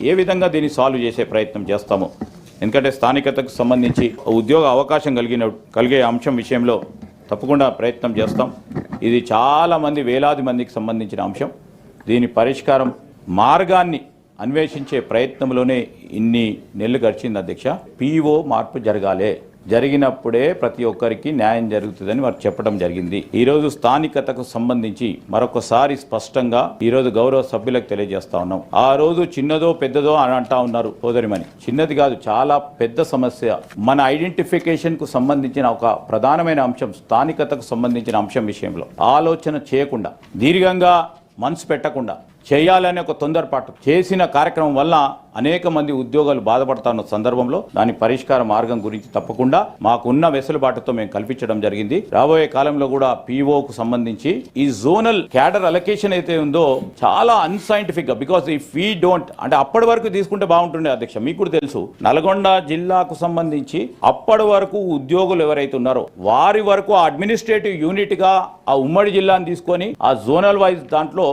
ఏ విధంగా దీన్ని సాల్వ్ చేసే ప్రయత్నం చేస్తాము. ఎందుకంటే స్థానికతకు సంబంధించి ఉద్యోగ అవకాశం కలిగే అంశం విషయంలో తప్పకుండా ప్రయత్నం చేస్తాం. ఇది చాలామంది వేలాది మందికి సంబంధించిన అంశం. దీని పరిష్కారం మార్గాన్ని అన్వేషించే ప్రయత్నంలోనే ఇన్ని నెలలు గడిచింది అధ్యక్ష. పీఓ మార్పు జరగాలి, జరిగినప్పుడే ప్రతి ఒక్కరికి న్యాయం జరుగుతుందని వారు చెప్పడం జరిగింది. ఈరోజు స్థానికతకు సంబంధించి మరొకసారి స్పష్టంగా ఈరోజు గౌరవ సభ్యులకు తెలియజేస్తా ఉన్నాం. ఆ రోజు చిన్నదో పెద్దదో అని అంటా ఉన్నారు సోదరిమణి. చిన్నది కాదు, చాలా పెద్ద సమస్య. మన ఐడెంటిఫికేషన్ కు సంబంధించిన ఒక ప్రధానమైన అంశం, స్థానికతకు సంబంధించిన అంశం విషయంలో ఆలోచన చేయకుండా, దీర్ఘంగా మనసు పెట్టకుండా చేయాలనే ఒక తొందరపాటు చేసిన కార్యక్రమం వల్ల అనేక మంది ఉద్యోగాలు బాధపడుతున్న సందర్భంలో దాని పరిష్కార మార్గం గురించి తప్పకుండా మాకున్న వెసులుబాటుతో మేము కల్పించడం జరిగింది. రాబోయే కాలంలో కూడా పీఓకు సంబంధించి ఈ జోనల్ క్యాడర్ అలొకేషన్ అయితే ఉందో చాలా అన్సైంటిఫిక్ గా, బికాస్ ఇఫ్ వీ డోంట్ అంటే అప్పటి వరకు తీసుకుంటే బాగుంటుండే అధ్యక్ష. మీకు కూడా తెలుసు, నల్గొండ జిల్లాకు సంబంధించి అప్పటి వరకు ఉద్యోగులు ఎవరైతే ఉన్నారో వారి వరకు అడ్మినిస్ట్రేటివ్ యూనిట్ గా ఆ ఉమ్మడి జిల్లాను తీసుకొని ఆ జోనల్ వైజ్ దాంట్లో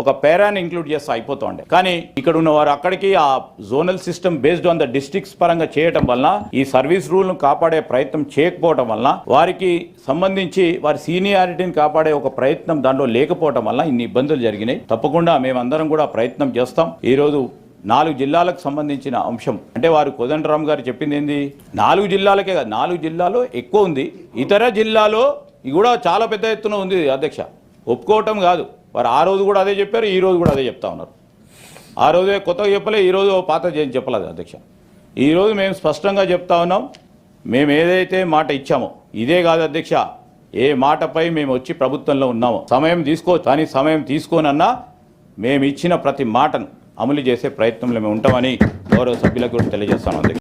ఒక పేరాన్ని ఇంక్లూడ్ చేస్తే అయిపోతుండే. కానీ ఇక్కడ ఉన్న వారు అక్కడికి ఆ zonal system based on the districts పరంగా చేయటం వలన, ఈ సర్వీస్ రూల్ను కాపాడే ప్రయత్నం చేయకపోవటం వలన, వారికి సంబంధించి వారి సీనియారిటీని కాపాడే ఒక ప్రయత్నం దాంట్లో లేకపోవటం వల్ల ఇన్ని ఇబ్బందులు జరిగినాయి. తప్పకుండా మేమందరం కూడా ప్రయత్నం చేస్తాం. ఈరోజు 4 జిల్లాలకు సంబంధించిన అంశం అంటే వారు కోదండరామ్ గారు చెప్పింది ఏంది, 4 జిల్లాలకే కాదు, 4 జిల్లాలో ఎక్కువ ఉంది, ఇతర జిల్లాలో ఇది కూడా చాలా పెద్ద ఎత్తున ఉంది అధ్యక్ష. ఒప్పుకోవటం కాదు, వారు ఆ రోజు కూడా అదే చెప్పారు, ఈ రోజు కూడా అదే చెప్తా ఉన్నారు. ఆ రోజే కొత్తగా చెప్పలే, ఈ రోజు పాత చెప్పలేదు అధ్యక్ష. ఈరోజు మేము స్పష్టంగా చెప్తా ఉన్నాం, మేము ఏదైతే మాట ఇచ్చామో ఇదే కాదు అధ్యక్ష, ఏ మాటపై మేము వచ్చి ప్రభుత్వంలో ఉన్నామో సమయం కానీ సమయం తీసుకోనన్నా మేము ఇచ్చిన ప్రతి మాటను అమలు చేసే ప్రయత్నంలో మేము ఉంటామని గౌరవ సభ్యులకు కూడా తెలియజేస్తాను అధ్యక్ష.